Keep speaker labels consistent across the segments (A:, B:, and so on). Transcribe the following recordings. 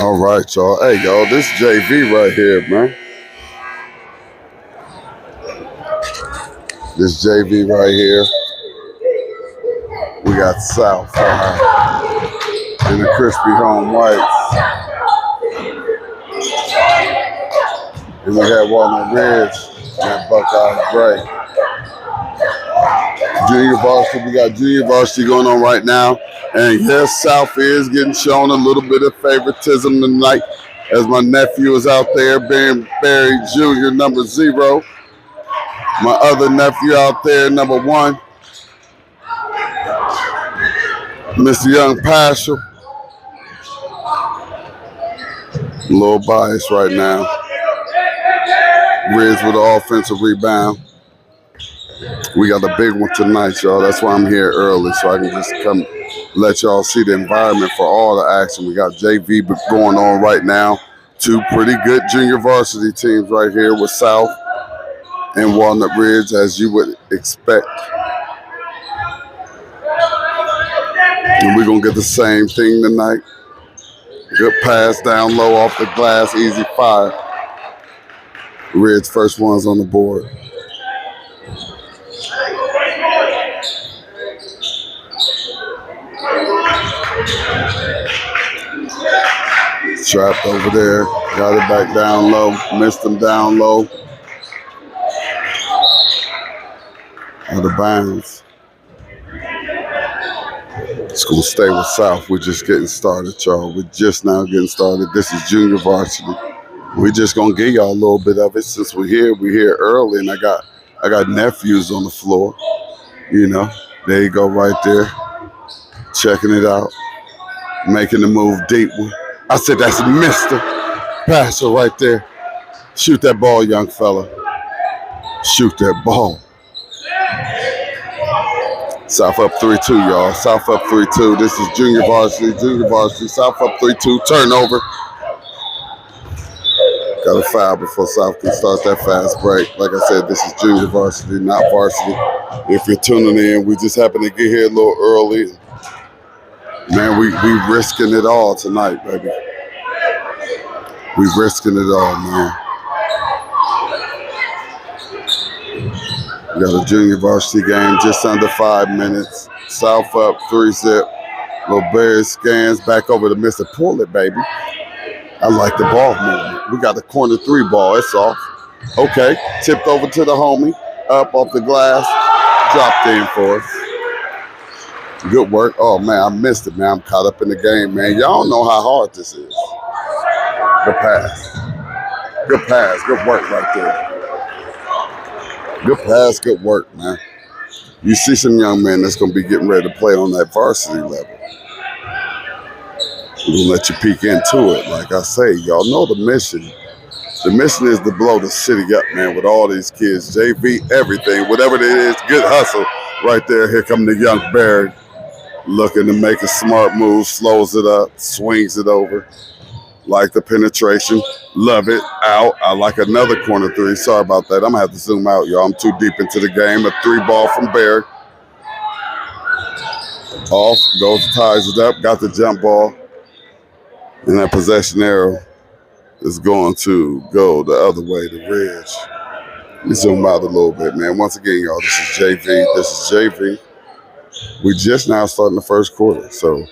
A: All right, y'all. Hey, y'all, this JV right here, man. This JV right here. We got Southside and the Crispy Home Whites. And we have Walnut Ridge and Buckeye Gray. Junior varsity, we got junior varsity going on right now. And yes, South is getting shown a little bit of favoritism tonight as my nephew is out there, Ben Berry Jr., number 0. My other nephew out there, number 1, Mr. Young Paschal. A little biased right now. Ridge with the offensive rebound. We got a big one tonight, y'all. That's why I'm here early, so I can just come let y'all see the environment for all the action. We got JV going on right now. 2 pretty good junior varsity teams right here with South and Walnut Ridge, as you would expect. And we're going to get the same thing tonight. Good pass down low off the glass, easy fire. Ridge first one's on the board. Trapped over there, got it back down low, missed him down low. Out of bounds. It's gonna stay with South. We're just getting started, y'all. We're just now getting started. This is junior varsity. We're just gonna give y'all a little bit of it since we're here early, and I got nephews on the floor. You know, there you go right there. Checking it out. Making the move deep. I said that's Mr. Paschal right there. Shoot that ball, young fella. Shoot that ball. South up 3-2, y'all. South up 3-2. This is junior varsity. South up 3-2. Turnover. Got a foul before South can start that fast break. Like I said, this is junior varsity, not varsity. If you're tuning in, we just happen to get here a little early. Man, we risking it all tonight, baby. We risking it all, man. We got a junior varsity game, just under 5 minutes. South up 3-zip. Little Bears scans back over to Mr. Pull it, baby. I like the ball movement. We got the corner 3 ball. It's off. Okay. Tipped over to the homie. Up off the glass. Dropped in for us. Good work. Oh, man, I missed it, man. I'm caught up in the game, man. Y'all don't know how hard this is. Good pass. Good pass. Good work right there. Good pass. Good work, man. You see some young men that's going to be getting ready to play on that varsity level. We're going to let you peek into it. Like I say, y'all know the mission. The mission is to blow the city up, man, with all these kids. JV, everything, whatever it is, good hustle right there. Here come the young Barry. Looking to make a smart move, slows it up, swings it over. Like the penetration. Love it. Out. I like another corner 3. Sorry about that. I'm going to have to zoom out, y'all. I'm too deep into the game. A 3 ball from Barry. Off. Goes, ties it up. Got the jump ball. And that possession arrow is going to go the other way, the Ridge. Let me zoom out a little bit, man. Once again, y'all, this is JV. We just now starting the first quarter, so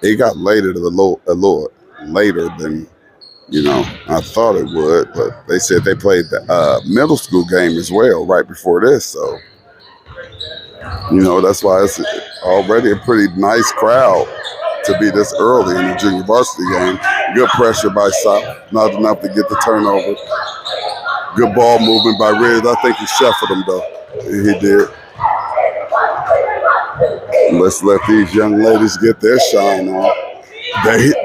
A: it got later a little later than, you know, I thought it would, but they said they played the middle school game as well right before this, so, you know, that's why it's already a pretty nice crowd to be this early in the junior varsity game. Good pressure by South, not enough to get the turnover. Good ball movement by Ridge. I think he shuffled him, though. He did. Let's let these young ladies get their shine on.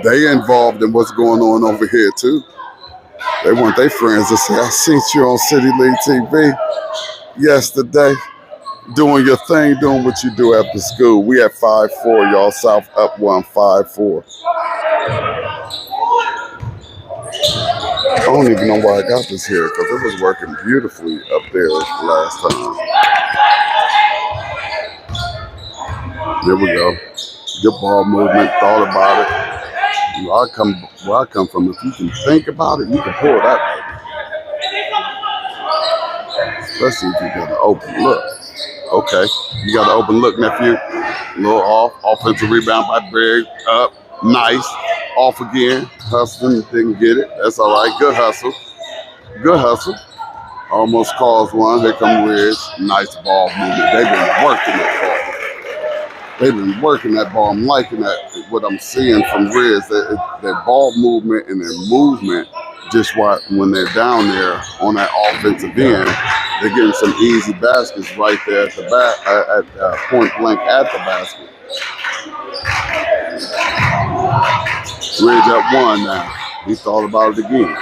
A: They involved in what's going on over here, too. They want their friends to say, I seen you on City League TV yesterday. Doing your thing, doing what you do after school. We at 5-4, y'all. South up 1, 5-4. I don't even know why I got this here because it was working beautifully up there last time. There we go. Good ball movement. Thought about it. Where I come from, if you can think about it, you can pull that baby. Especially if you got an open look. Okay, you got an open look, nephew. A little off. Offensive rebound by Berry. Up. Nice. Off again. Hustling. Didn't get it. That's all right. Good hustle. Good hustle. Almost caused one. Here come Ridge. Nice ball movement. They've been working that ball. They've been working that ball. I'm liking that. What I'm seeing from Ridge, their ball movement and their movement, just when they're down there on that offensive end, they're getting some easy baskets right there at the back, at point blank at the basket. Ridge up one now. He thought about it again.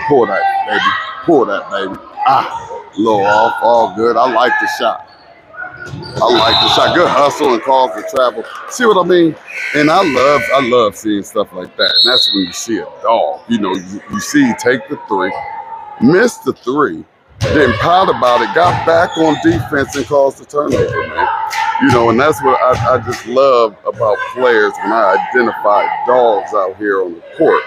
A: Pull that, baby. Pull that, baby. A little off. All good. I like the shot. Good hustle and calls to travel. See what I mean? And I love seeing stuff like that. And that's when you see a dog. You know, you see he take the three, missed the three, then proud about it, got back on defense and caused the turnover, man. You know, and that's what I just love about players when I identify dogs out here on the court.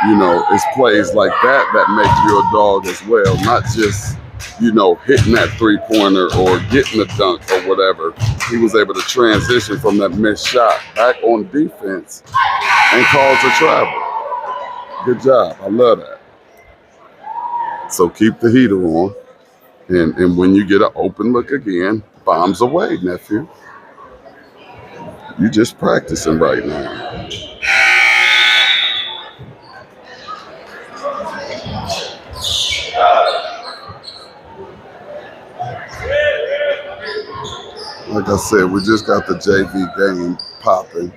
A: You know, it's plays like that make you a dog as well, not just, you know, hitting that three-pointer or getting a dunk or whatever. He was able to transition from that missed shot back on defense and cause a travel. Good job. I love that. So keep the heater on. And when you get an open look again, bombs away, nephew. You just practicing right now. Like I said, we just got the JV game popping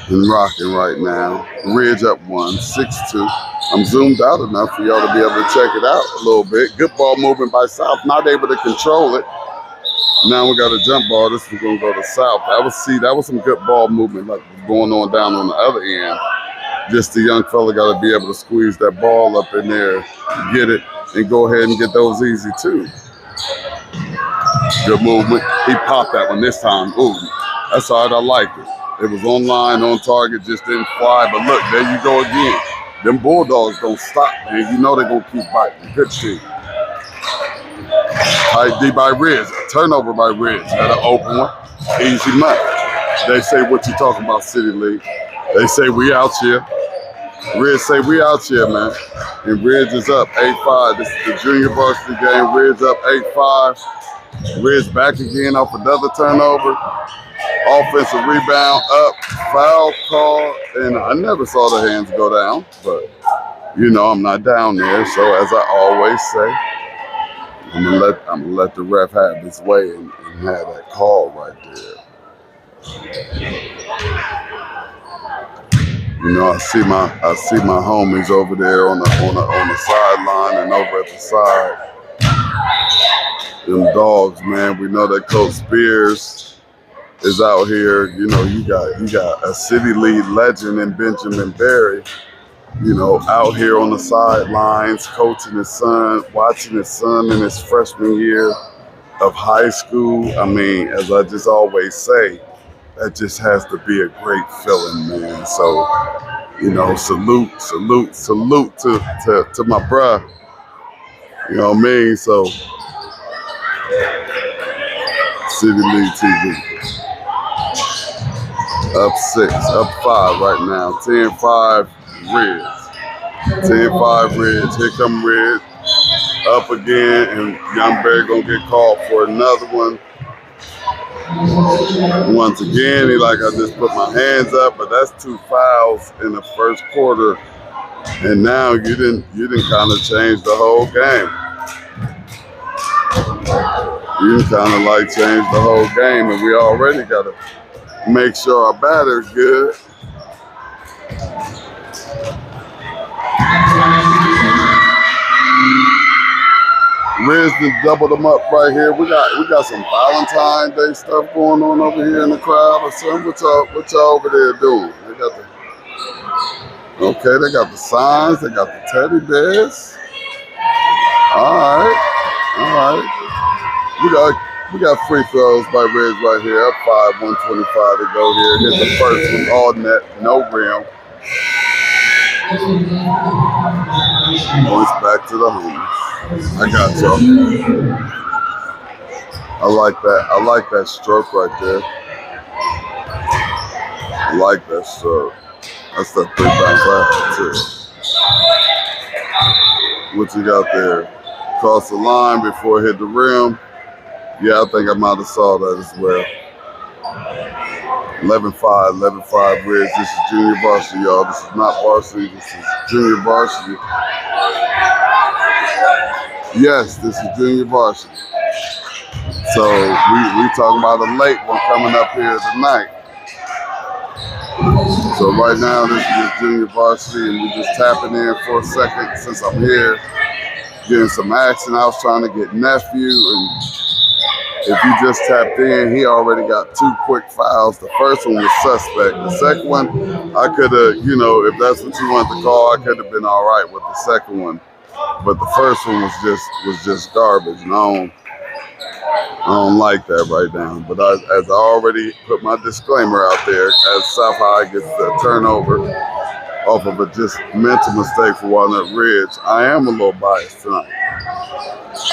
A: and rocking right now. Ridge up 6-2. I'm zoomed out enough for y'all to be able to check it out a little bit. Good ball movement by South, not able to control it. Now we got a jump ball. This is going to go to South. That was some good ball movement like going on down on the other end. Just the young fella got to be able to squeeze that ball up in there, get it, and go ahead and get those easy too. Good movement. He popped that one this time. Ooh, that's all right. I like it. It was on line, on target, just didn't fly. But look, there you go again. Them Bulldogs don't stop, man. You know they're going to keep biting. Good shit. Tight D by Ridge. Turnover by Ridge. Had an open one. Easy money. They say, what you talking about, City League? They say, we out here. Ridge say, we out here, man. And Ridge is up 8-5. This is the junior varsity game. Ridge up 8-5. Ridge back again off another turnover. Offensive rebound up, foul call, and I never saw the hands go down, but you know I'm not down there. So as I always say, I'm gonna let the ref have his way and have that call right there. You know, I see my homies over there on the sideline and over at the side. Them dogs, man. We know that Coach Spears is out here. You know, you got a City League legend in Benjamin Berry, you know, out here on the sidelines, coaching his son, watching his son in his freshman year of high school. I mean, as I just always say, that just has to be a great feeling, man. So, you know, salute to my bruh. You know what I mean? So, City League TV. Up 6, up 5 right now. 10-5 Reds. 10-5 Reds. Here come Reds. Up again, and Youngberg gonna get called for another one. Once again, he like, I just put my hands up, but that's 2 fouls in the first quarter. And now you didn't kind of change the whole game. You kind of like change the whole game, and we already got to make sure our batter's good. Riz just doubled them up right here. We got some Valentine's Day stuff going on over here in the crowd or something. What y'all over there doing? They got they got the signs. They got the teddy bears. All right. We got free throws by Riz right here. Up 5, 125 to go here. Hit the first one, all net, no rim. Points back to the homies. I got y'all. I like that. I like that stroke right there. I like that stroke. That's that 3 bounce after too. What you got there? Cross the line before it hit the rim. Yeah, I think I might have saw that as well. 11-5, 11-5 Reds. This is junior varsity, y'all. This is not varsity. This is junior varsity. Yes, this is junior varsity. So we talking about a late one coming up here tonight. So right now this is junior varsity, and we just tapping in for a second since I'm here, getting some action. I was trying to get nephew, and if you just tapped in, he already got 2 quick fouls. The first one was suspect. The second one, I could have, you know, if that's what you want to call, I could have been all right with the second one. But the first one was just garbage, and I don't like that right now. But as I already put my disclaimer out there, as South High gets the turnover off of a just mental mistake for Walnut Ridge, I am a little biased tonight.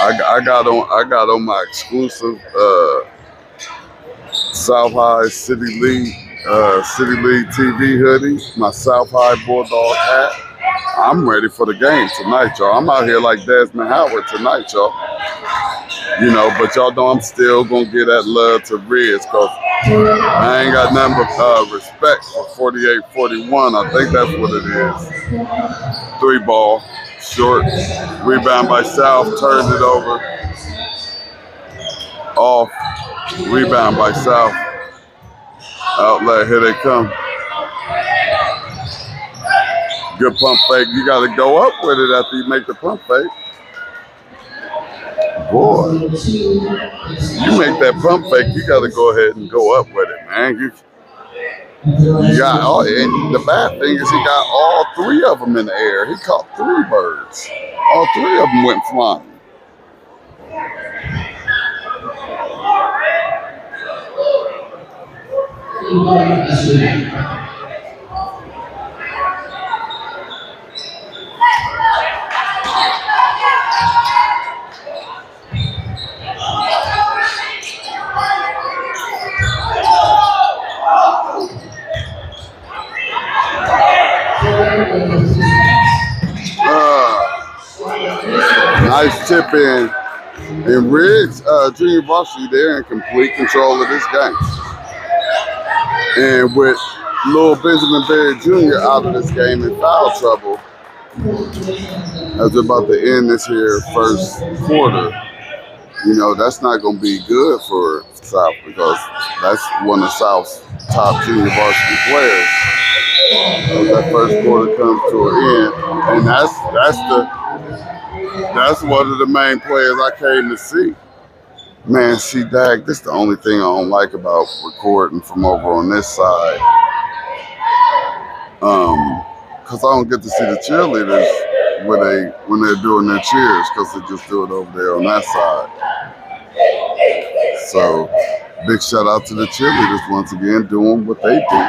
A: I got on my exclusive South High City League TV hoodie, my South High Bulldog hat. I'm ready for the game tonight, y'all. I'm out here like Desmond Howard tonight, y'all. You know, but y'all know I'm still gonna give that love to Reds, because I ain't got nothing but respect for 48-41. I think that's what it is. 3 ball, short, rebound by South, turned it over, off, rebound by South, outlet, here they come. Good pump fake. You got to go up with it after you make the pump fake. Boy, you make that pump fake, you got to go ahead and go up with it, man. You got all, and the bad thing is he got all 3 of them in the air. He caught 3 birds. All 3 of them went flying. Nice tip in. And Ridge, junior varsity, they're in complete control of this game. And with Lil Benjamin Berry Jr. out of this game in foul trouble, as we're about to end this here first quarter, you know, that's not going to be good for South, because that's one of South's top junior varsity players. As that first quarter comes to an end, and that's one of the main players I came to see. Man, see, Dag, this is the only thing I don't like about recording from over on this side. Because I don't get to see the cheerleaders when they're doing their cheers, because they just do it over there on that side. So, big shout out to the cheerleaders once again, doing what they do.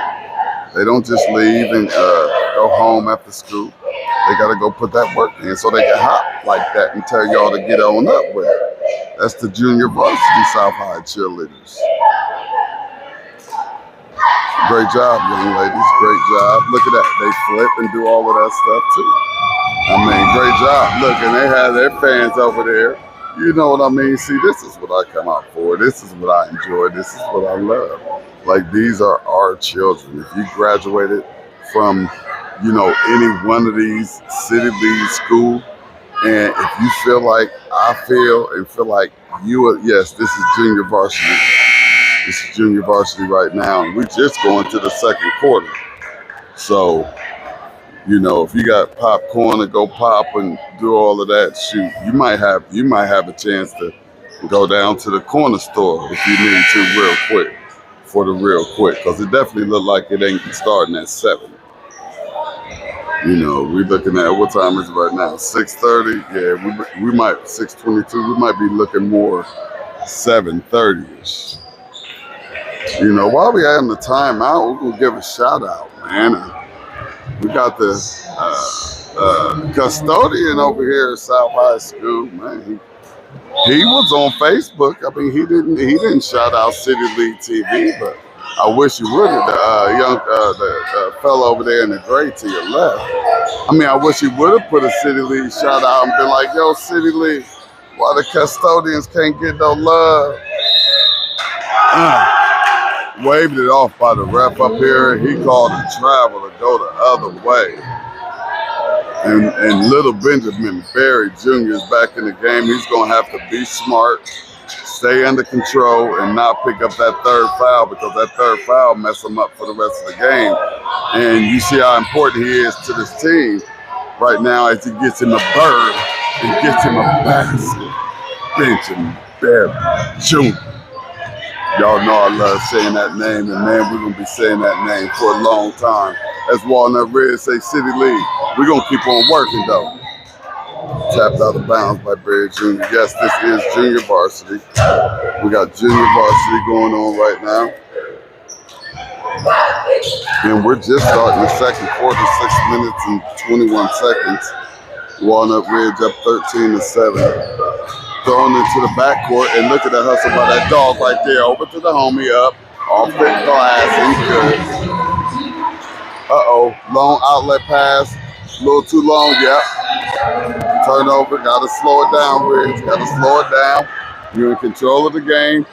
A: They don't just leave and go home after school. They got to go put that work in so they can hop like that and tell y'all to get on up with it. That's the junior varsity South High cheerleaders. Great job, young ladies. Great job. Look at that. They flip and do all of that stuff too. I mean, great job. Look, and they have their fans over there. You know what I mean? See, this is what I come out for. This is what I enjoy. This is what I love. Like, these are our children. If you graduated from, you know, any one of these city league school, and if you feel like I feel and feel like you are, yes, this is junior varsity. This is junior varsity right now. And we're just going to the second quarter. So, you know, if you got popcorn to go pop and do all of that, shoot, you might have a chance to go down to the corner store if you need to real quick, because it definitely looked like it ain't starting at 7. You know, we're looking at, what time is it right now? 6:30. Yeah, we might 6:22. We might be looking more 7:30ish. You know, while we having the timeout, we're gonna give a shout out, man. got the custodian over here at South High School, man. He was on Facebook. I mean, he didn't shout out City League TV, but I wish he would have. The fellow over there in the gray to your left. I mean, I wish he would have put a City League shout out and been like, "Yo, City League, why the custodians can't get no love?" Waved it off by the ref up here. He called a travel to go the other way. And little Benjamin Berry Jr. is back in the game. He's going to have to be smart, stay under control, and not pick up that third foul, because that third foul mess him up for the rest of the game. And you see how important he is to this team right now as he gets him a bird and gets him a basket. Benjamin Berry Jr. Y'all know I love saying that name, and man, we're going to be saying that name for a long time. As Walnut Red say, City League, we're going to keep on working, though. Tapped out of bounds by Berry Jr. Yes, this is junior varsity. We got junior varsity going on right now. And we're just starting the second quarter, 6 minutes and 21 seconds. Walnut Ridge up 13-7. Thrown into the backcourt, and look at the hustle by that dog right there. Over to the homie, up, off the glass, he's good. Uh-oh, long outlet pass, a little too long, yep. Turnover, gotta slow it down, Ridge, gotta slow it down. You're in control of the game.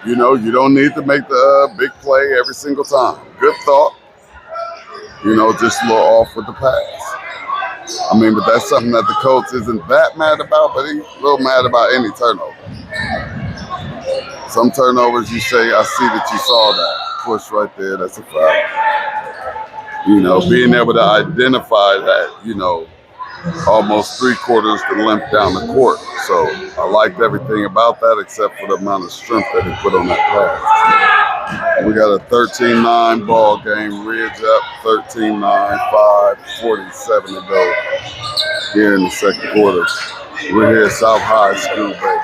A: You know, you don't need to make the big play every single time. Good thought. You know, just a little off with the pass. I mean, but that's something that the coach isn't that mad about, but he's a little mad about any turnover. Some turnovers you say, I see that you saw that. Push right there, that's a foul. You know, being able to identify that, you know, almost 3/4 the length down the court. So I liked everything about that except for the amount of strength that he put on that pass. We got a 13-9 ball game. Ridge up 13-9, 5:47 to go here in the second quarter. We're here at South High School, baby.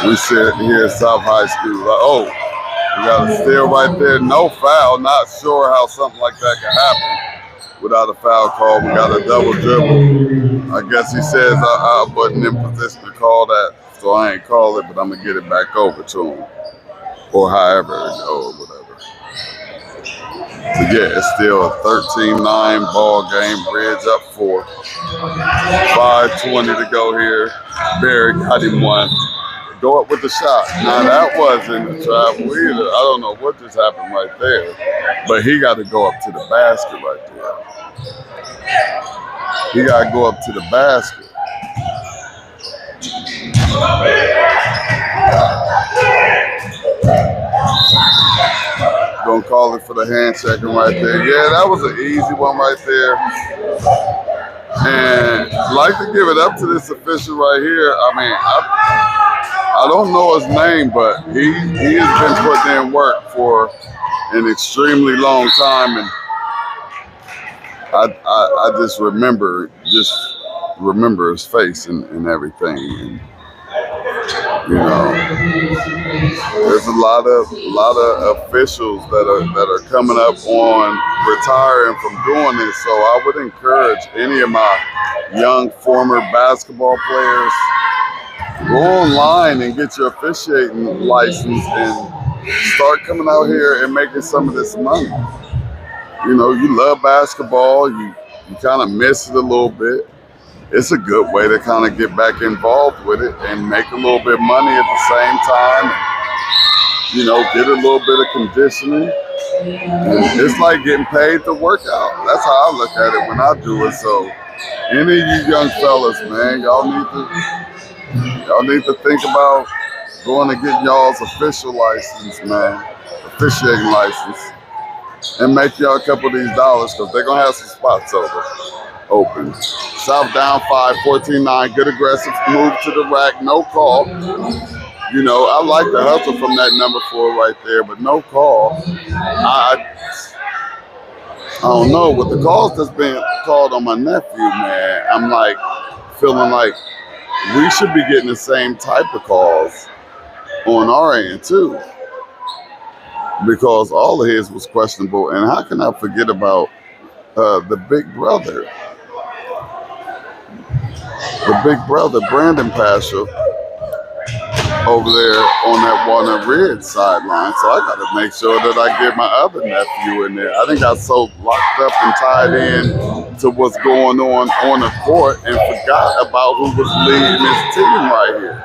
A: We sit here at South High School. Oh, we got a steal right there. No foul. Not sure how something like that can happen without a foul call. We got a double dribble. I guess he says I wasn't in position to call that, so I ain't call it, but I'm going to get it back over to him. Or however, or whatever. So yeah, it's still a 13-9 ball game. Ridge up 4. 5:20 to go here. Berry got him one. Go up with the shot. Now that wasn't a travel either. I don't know what just happened right there. But he got to go up to the basket right there. He got to go up to the basket. Gonna call it for the hand checking right there. Yeah, that was an easy one right there. And I'd like to give it up to this official right here. I mean, I don't know his name, but he has been putting in work for an extremely long time, and I just remember his face and everything. And, you know, there's a lot of officials that are coming up on retiring from doing this. So I would encourage any of my young former basketball players, go online and get your officiating license and start coming out here and making some of this money. You know, you love basketball, you kind of miss it a little bit. It's a good way to kind of get back involved with it and make a little bit of money at the same time. And, you know, get a little bit of conditioning. And it's like getting paid to work out. That's how I look at it when I do it. So any of you young fellas, man, y'all need to think about going and getting y'all's official license, man, officiating license, and make y'all a couple of these dollars, because they're gonna have some spots open. South down 5, 14-9, good aggressive move to the rack, no call. You know, I like the hustle from that number 4 right there, but no call. I don't know, with the calls that's been called on my nephew, man, I'm like feeling like we should be getting the same type of calls on our end too, because all of his was questionable. And how can I forget about the big brother, Brandon Pasher, over there on that Walnut Ridge sideline. So I got to make sure that I get my other nephew in there. I think I got so locked up and tied in to what's going on the court and forgot about who was leading this team right here.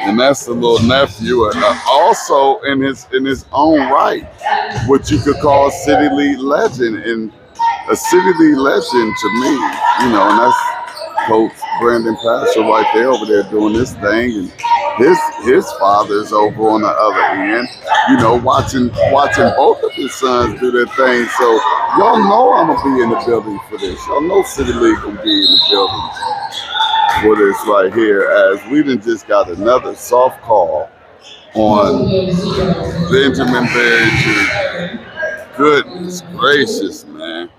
A: And that's the little nephew, and also in his own right, what you could call a City League legend, and a City League legend to me, and that's Coach Brandon Pasher right there over there doing this thing, and his father's over on the other end, watching both of his sons do their thing. So y'all know I'm gonna be in the building for this. Y'all know City League gonna be in the building for this right here, as we done just got another soft call on Benjamin Berry Jr. Goodness gracious, man.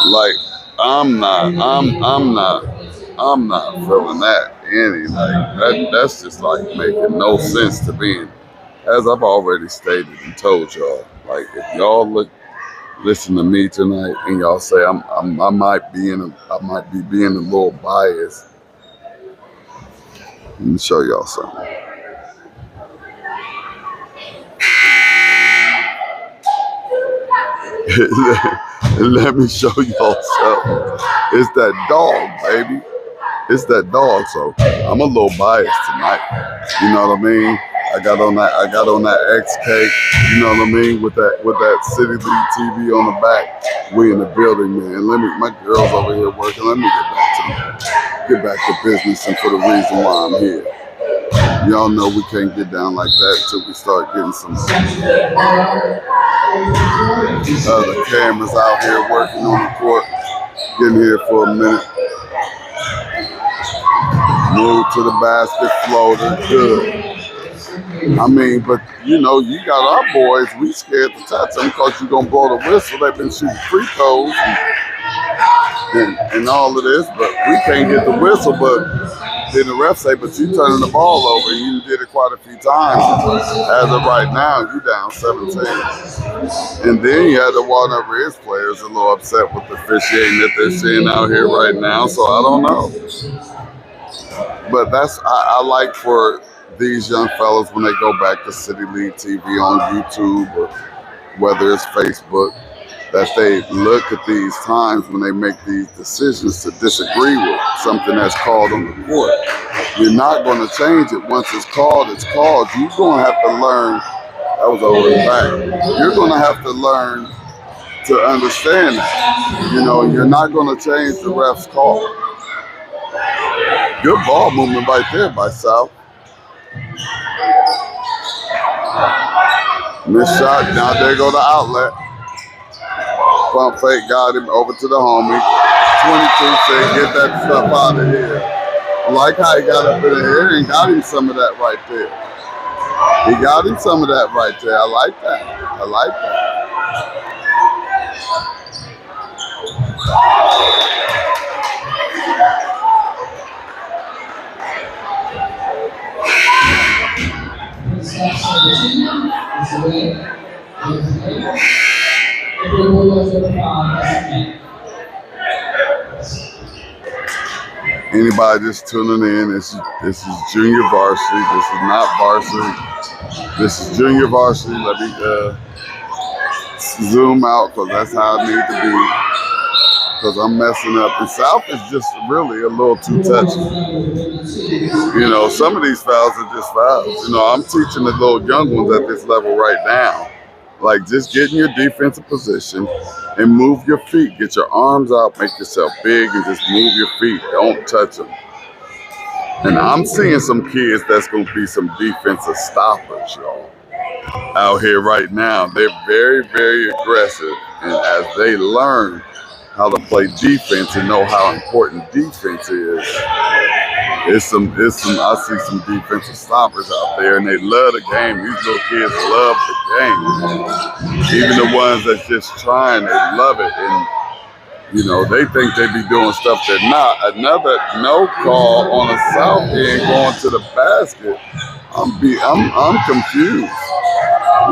A: Like, I'm not feeling that any. Like, that's just like making no sense to me. As I've already stated and told y'all, like, if y'all listen to me tonight and y'all say I might be being a little biased, let me show y'all something. Let me show y'all something. It's that dog, baby. It's that dog. So I'm a little biased tonight. You know what I mean? I got on that XK. You know what I mean? With that City League TV on the back. We in the building, man. My girl's over here working. Let me get back to business and for the reason why I'm here. Y'all know we can't get down like that until we start getting some other cameras out here working on the court. Getting here for a minute. Move to the basket, floater, good. I mean, but you got our boys, we scared to touch them because you're going to blow the whistle. They've been shooting free throws and all of this, but we can't get the whistle. But then the ref say, but you turning the ball over, and you did it quite a few times. As of right now, you down 17. And then you had the Walnut Ridge players a little upset with the officiating that they're seeing out here right now, so I don't know. But I like for these young fellas when they go back to City League TV on YouTube or whether it's Facebook, that they look at these times when they make these decisions to disagree with something that's called on the court. You're not going to change it. Once it's called, it's called. You're going to have to learn. That was over the back. You're going to have to learn to understand that. You're not going to change the ref's call. Good ball movement right there by South. Missed shot. Now there go the outlet. Pump fake, got him over to the homie. 22 said, get that stuff out of here. I like how he got up in the air and got him some of that right there. He got him some of that right there. I like that. I like that. Anybody just tuning in, this is junior varsity. This is not varsity. This is junior varsity. Let me zoom out because that's how I need to be. Because I'm messing up. And South is just really a little too touchy. Some of these fouls are just fouls. I'm teaching the little young ones at this level right now. Like, just get in your defensive position and move your feet. Get your arms out, make yourself big, and just move your feet. Don't touch them. And I'm seeing some kids that's going to be some defensive stoppers, y'all, out here right now. They're very, very aggressive. And as they learn how to play defense and know how important defense is, I see some defensive stoppers out there, and they love the game. These little kids love the game. Even the ones that's just trying, they love it. And, they think they be doing stuff they're not. Another no call on the south end going to the basket. I'm confused.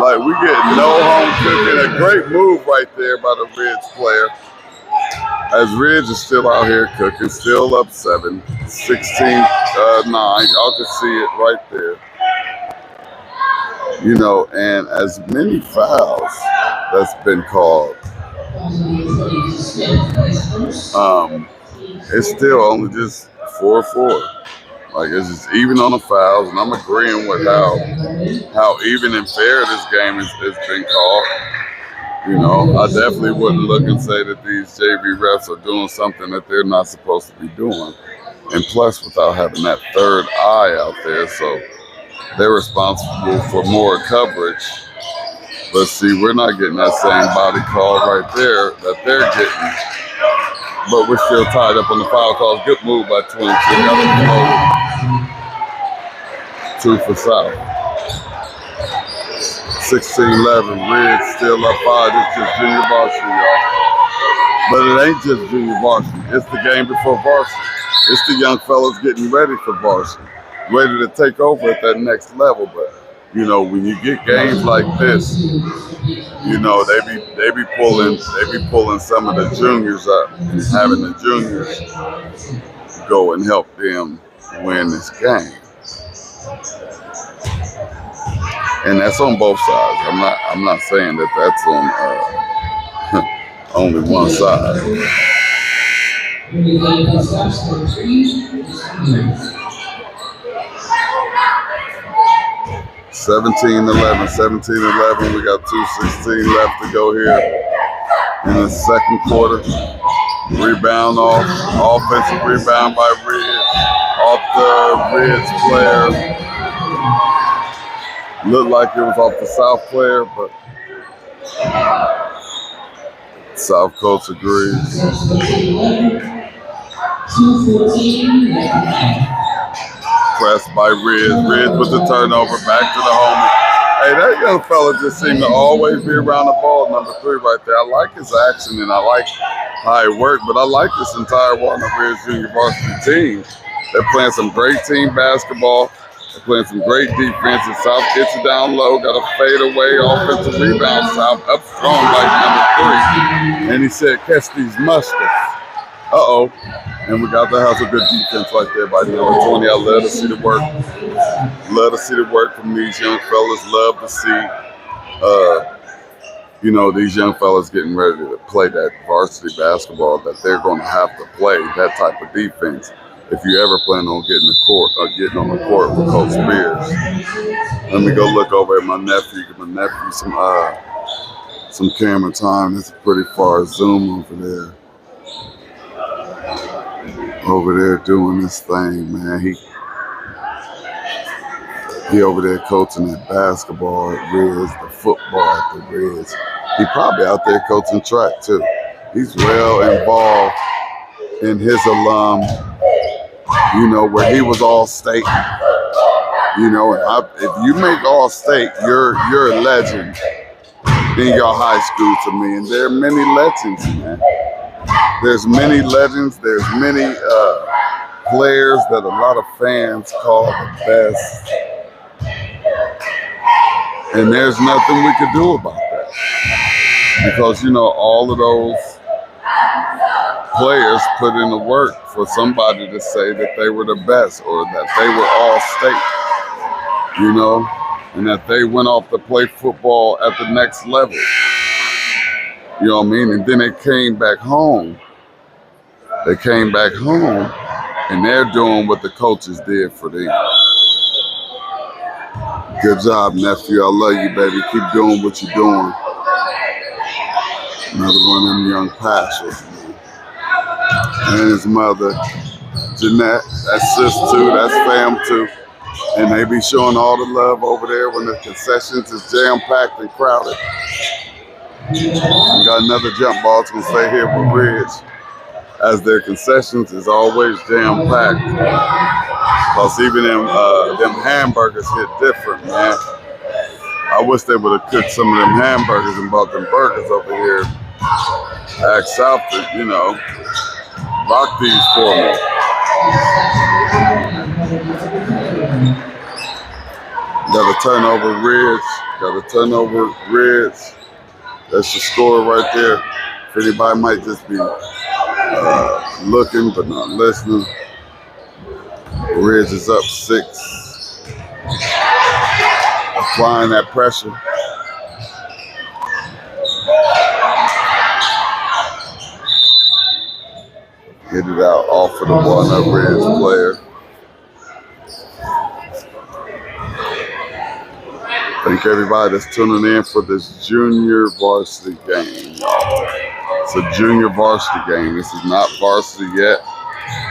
A: Like, we get no home cooking. A great move right there by the Ridge player. As Ridge is still out here cooking, still up 7, 16-9. Y'all can see it right there. You know, and as many fouls that's been called, it's still only just 4-4. Like, it's just even on the fouls, and I'm agreeing with how even and fair this game has been called. You know, I definitely wouldn't look and say that these JV refs are doing something that they're not supposed to be doing. And plus, without having that third eye out there, so they're responsible for more coverage. But see, we're not getting that same body call right there that they're getting. But we're still tied up on the foul calls. Good move by 22. 2 for South. 16-11. Ridge still up 5. It's just junior varsity, y'all. But it ain't just junior varsity. It's the game before varsity. It's the young fellas getting ready for varsity, ready to take over at that next level. But you know, when you get games like this, you know, they be pulling some of the juniors up and having the juniors go and help them win this game. And that's on both sides. I'm not saying that that's on only one side. 17-11. We got 2:16 left to go here in the second quarter. Rebound offensive rebound by Ridge. Off the Ridge player. Looked like it was off the South player, but South coach agrees. 2:14. Pressed by Ridge. Ridge with the turnover. Back to the homie. Hey, that young fella just seemed to always be around the ball. Number 3 right there. I like his action and I like how he worked, but I like this entire Walnut Ridge Junior Varsity team. They're playing some great team basketball. They're playing some great defense. And South gets it down low. Got a fadeaway offensive rebound. South up strong by number 3. And he said, catch these muskets. Uh-oh. And we got to have some good defense right there by number 20. I love to see the work. Love to see the work from these young fellas. Love to see, you know, these young fellas getting ready to play that varsity basketball that they're going to have to play, that type of defense, if you ever plan on getting on the court with Coach Spears. Let me go look over at my nephew. Give my nephew some camera time. It's a pretty far zoom over there. Over there doing this thing, man. He over there coaching that basketball at Ridge, the football at the Ridge. He probably out there coaching track too. He's well involved in his alum, you know, where he was all state. You know, and if you make all state, you're a legend in your high school to me. And there are many legends, man. There's many legends. There's many players that a lot of fans call the best. And there's nothing we could do about that. Because, you know, all of those players put in the work for somebody to say that they were the best or that they were all state, you know, and that they went off to play football at the next level. You know what I mean? And then they came back home. They came back home and they're doing what the coaches did for them. Good job, nephew. I love you, baby. Keep doing what you're doing. Another one of them young pastors. And his mother, Jeanette. That's sis too. That's fam too. And they be showing all the love over there when the concessions is jam-packed and crowded. We got another jump ball. It's going to stay here with Ridge, as their concessions is always jam-packed. Because even them hamburgers hit different, man. I wish they would have cooked some of them hamburgers and bought them burgers over here. Ask South to, you know, rock these for me. Got a turnover, Reds. Got a turnover, Reds. That's the score right there. If anybody might just be looking but not listening, Reds is up 6. Applying that pressure. Get it out off of the Walnut Reds player. Thank everybody that's tuning in for this junior varsity game, y'all. It's a junior varsity game. This is not varsity yet.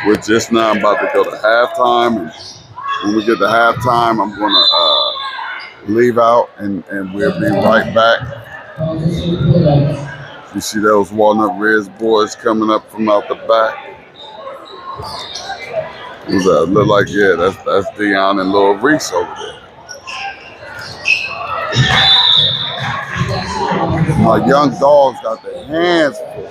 A: We're just now about to go to halftime. And when we get to halftime, I'm going to leave out and we'll be right back. You see those Walnut Reds boys coming up from out the back. Who's that? Look like, yeah, that's Dion and Lil Reese over there. My young dogs got their hands full.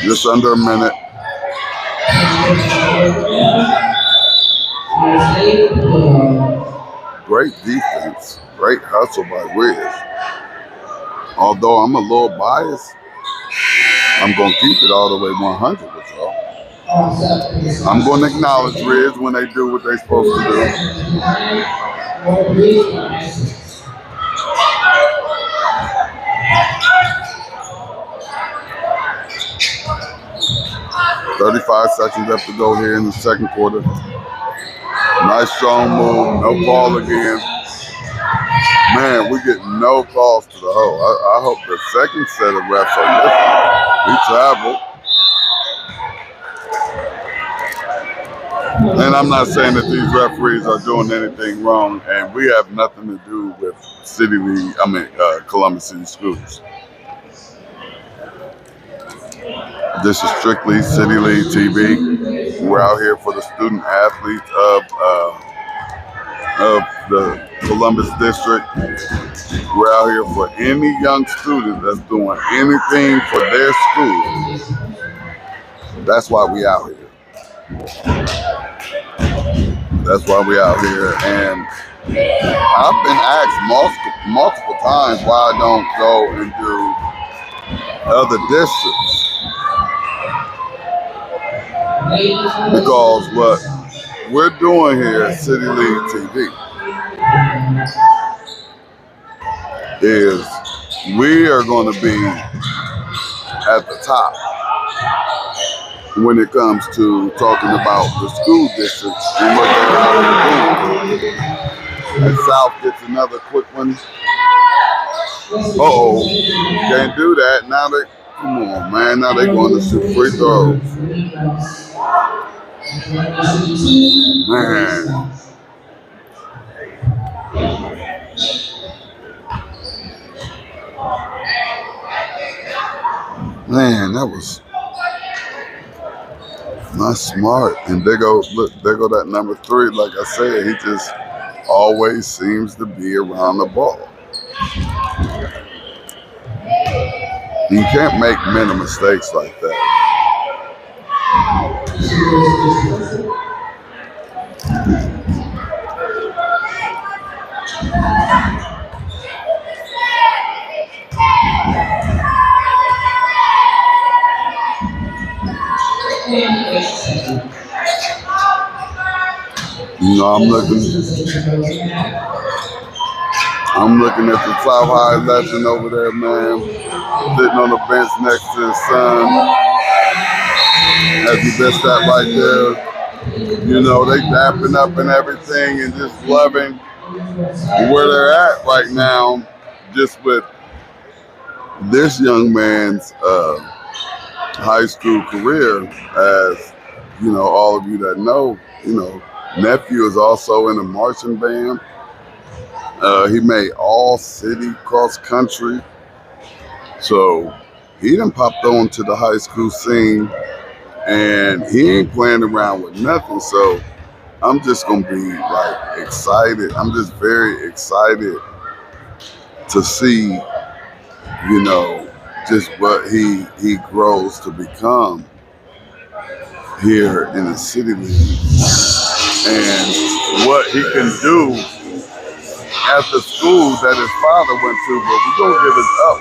A: Just under a minute. Great defense. Great hustle by Wiz. Although I'm a little biased, I'm going to keep it all the way 100 with y'all. I'm going to acknowledge Riz when they do what they're supposed to do. "35 seconds left to go here in the second quarter. Nice strong move. No call again. Man, we get no calls to the hole. I hope the second set of refs are different. We traveled. And I'm not saying that these referees are doing anything wrong, and we have nothing to do with Columbus City Schools. This is strictly City League TV. We're out here for the student athletes of the Columbus District. We're out here for any young student that's doing anything for their school. That's why we out here. That's why we out here. And I've been asked multiple times why I don't go and do other districts. Because what we're doing here at City League TV is we are going to be at the top when it comes to talking about the school districts and what they're doing. And South gets another quick one. Uh-oh, can't do that. Now they, come on, man. Now they're going to shoot free throws. Man, that was not smart. And there go that number 3. Like I said, he just always seems to be around the ball. You can't make many mistakes like that. You know, I'm looking at the South High legend over there, man, sitting on the bench next to his son. As he missed that right there. You know, they dapping up and everything and just loving where they're at right now, just with this young man's high school career. As you know, all of you that know, you know, nephew is also in a marching band. He made all city cross country. So he done popped on to the high school scene and he ain't playing around with nothing. So I'm just gonna be like excited. I'm just very excited to see, you know, just what he grows to become here in the city league and what he can do at the school that his father went to. But we're gonna give it up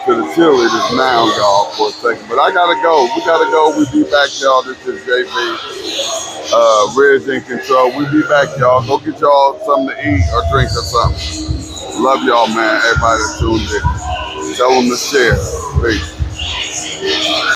A: to the cheerleaders now, y'all, for a second. But I gotta go. We gotta go. We be back, y'all. This is JB, Reg in control. We be back, y'all. Go get y'all something to eat or drink or something. Love y'all, man. Everybody that tuned in. Tell them to share. Peace.